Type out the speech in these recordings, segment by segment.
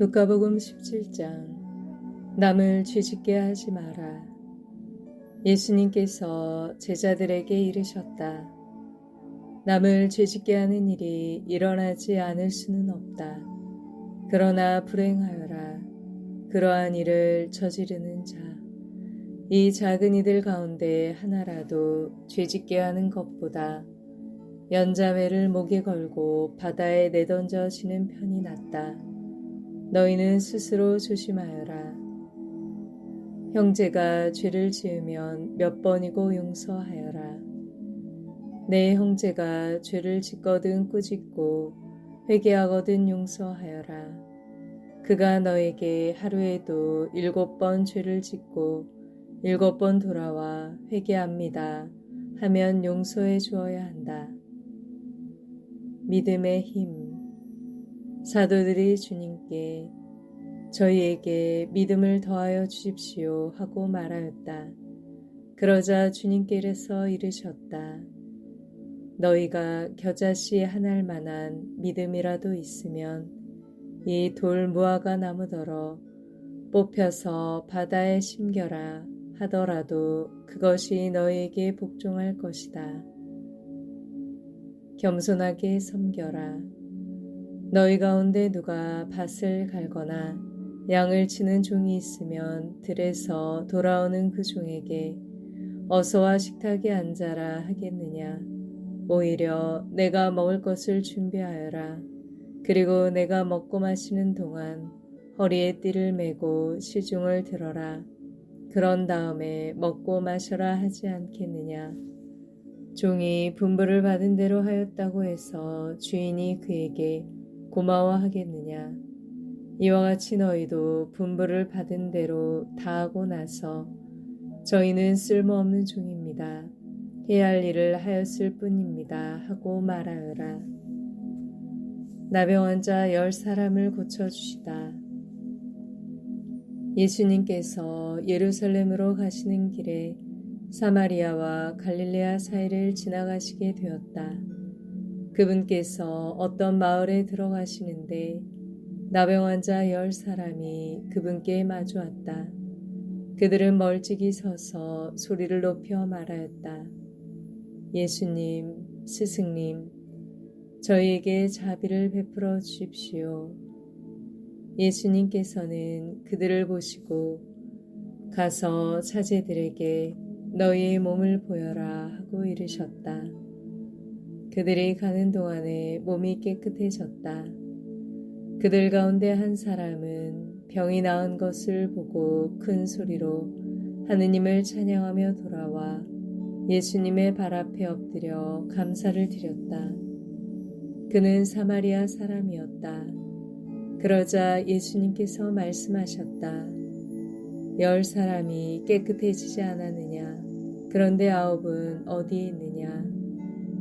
누가복음 17장. 남을 죄짓게 하지 마라. 예수님께서 제자들에게 이르셨다. 남을 죄짓게 하는 일이 일어나지 않을 수는 없다. 그러나 불행하여라. 그러한 일을 저지르는 자. 이 작은 이들 가운데 하나라도 죄짓게 하는 것보다 연자매를 목에 걸고 바다에 내던져지는 편이 낫다. 너희는 스스로 조심하여라. 형제가 죄를 지으면 몇 번이고 용서하여라. 내 형제가 죄를 짓거든 꾸짖고 회개하거든 용서하여라. 그가 너에게 하루에도 7번 죄를 짓고 7번 돌아와 회개합니다 하면 용서해 주어야 한다. 믿음의 힘. 사도들이 주님께 저희에게 믿음을 더하여 주십시오 하고 말하였다. 그러자 주님께서 이르셨다. 너희가 겨자씨 하나일 만한 믿음이라도 있으면 이 돌 무화과 나무더러 뽑혀서 바다에 심겨라 하더라도 그것이 너희에게 복종할 것이다. 겸손하게 섬겨라. 너희 가운데 누가 밭을 갈거나 양을 치는 종이 있으면 들에서 돌아오는 그 종에게 어서와 식탁에 앉아라 하겠느냐. 오히려 내가 먹을 것을 준비하여라. 그리고 내가 먹고 마시는 동안 허리에 띠를 메고 시중을 들어라. 그런 다음에 먹고 마셔라 하지 않겠느냐. 종이 분부를 받은 대로 하였다고 해서 주인이 그에게 고마워하겠느냐. 이와 같이 너희도 분부를 받은 대로 다하고 나서 저희는 쓸모없는 종입니다. 해야 할 일을 하였을 뿐입니다 하고 말하여라. 나병 환자 10사람을 고쳐주시다. 예수님께서 예루살렘으로 가시는 길에 사마리아와 갈릴레아 사이를 지나가시게 되었다. 그분께서 어떤 마을에 들어가시는데 나병 환자 10사람이 그분께 마주 왔다. 그들은 멀찍이 서서 소리를 높여 말하였다. 예수님, 스승님, 저희에게 자비를 베풀어 주십시오. 예수님께서는 그들을 보시고 가서 사제들에게 너희의 몸을 보여라 하고 이르셨다. 그들이 가는 동안에 몸이 깨끗해졌다. 그들 가운데 한 사람은 병이 나은 것을 보고 큰 소리로 하느님을 찬양하며 돌아와 예수님의 발 앞에 엎드려 감사를 드렸다. 그는 사마리아 사람이었다. 그러자 예수님께서 말씀하셨다. 10사람이 깨끗해지지 않았느냐? 그런데 9은 어디에 있느냐?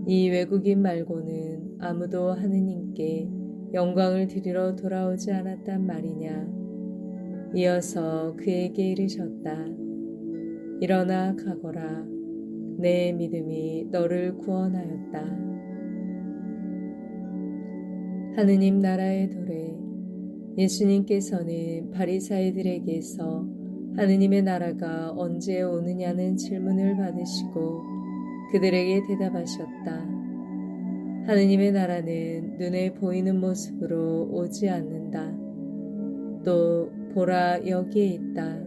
이 외국인 말고는 아무도 하느님께 영광을 드리러 돌아오지 않았단 말이냐. 이어서 그에게 이르셨다. 일어나 가거라. 내 믿음이 너를 구원하였다. 하느님 나라의 도래. 예수님께서는 바리사이들에게서 하느님의 나라가 언제 오느냐는 질문을 받으시고 그들에게 대답하셨다. 하느님의 나라는 눈에 보이는 모습으로 오지 않는다. 또 보라 여기에 있다.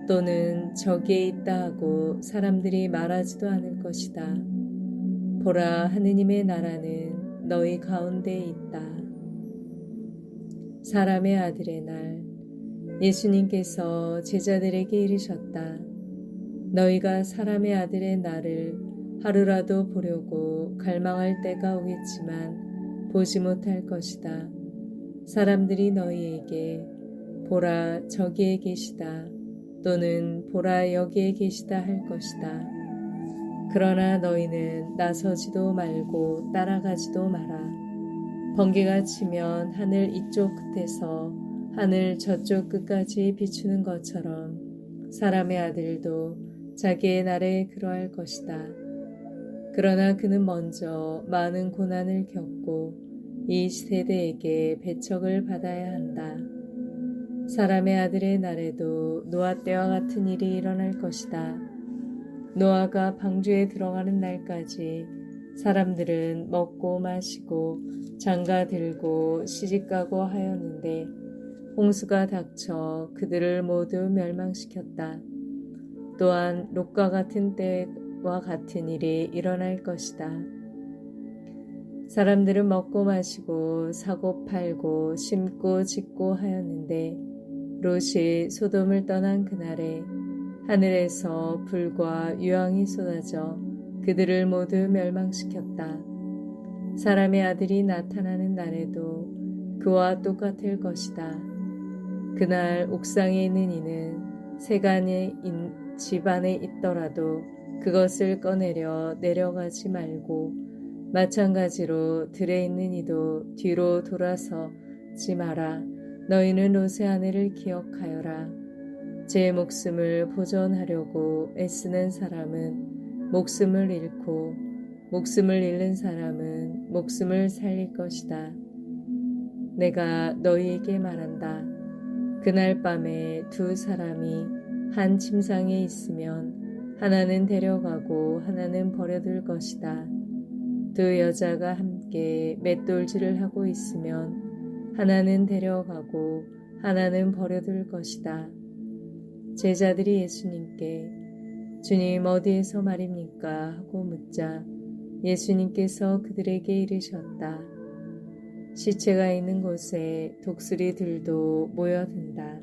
또는 저기에 있다 하고 사람들이 말하지도 않을 것이다. 보라 하느님의 나라는 너희 가운데 있다. 사람의 아들의 날. 예수님께서 제자들에게 이르셨다. 너희가 사람의 아들의 날을 하루라도 보려고 갈망할 때가 오겠지만 보지 못할 것이다. 사람들이 너희에게 보라 저기에 계시다 또는 보라 여기에 계시다 할 것이다. 그러나 너희는 나서지도 말고 따라가지도 마라. 번개가 치면 하늘 이쪽 끝에서 하늘 저쪽 끝까지 비추는 것처럼 사람의 아들도 자기의 날에 그러할 것이다. 그러나 그는 먼저 많은 고난을 겪고 이 세대에게 배척을 받아야 한다. 사람의 아들의 날에도 노아 때와 같은 일이 일어날 것이다. 노아가 방주에 들어가는 날까지 사람들은 먹고 마시고 장가 들고 시집가고 하였는데 홍수가 닥쳐 그들을 모두 멸망시켰다. 또한 롯과 같은 때와 같은 일이 일어날 것이다. 사람들은 먹고 마시고 사고 팔고 심고 짓고 하였는데 롯이 소돔을 떠난 그날에 하늘에서 불과 유황이 쏟아져 그들을 모두 멸망시켰다. 사람의 아들이 나타나는 날에도 그와 똑같을 것이다. 그날 옥상에 있는 이는 세간의 집 안에 있더라도 그것을 꺼내려 내려가지 말고 마찬가지로 들에 있는 이도 뒤로 돌아서지 마라. 너희는 롯의 아내를 기억하여라. 제 목숨을 보존하려고 애쓰는 사람은 목숨을 잃고 목숨을 잃는 사람은 목숨을 살릴 것이다. 내가 너희에게 말한다. 그날 밤에 두 사람이 한 침상에 있으면 하나는 데려가고 하나는 버려둘 것이다. 두 여자가 함께 맷돌질을 하고 있으면 하나는 데려가고 하나는 버려둘 것이다. 제자들이 예수님께 주님 어디에서 말입니까? 하고 묻자 예수님께서 그들에게 이르셨다. 시체가 있는 곳에 독수리들도 모여든다.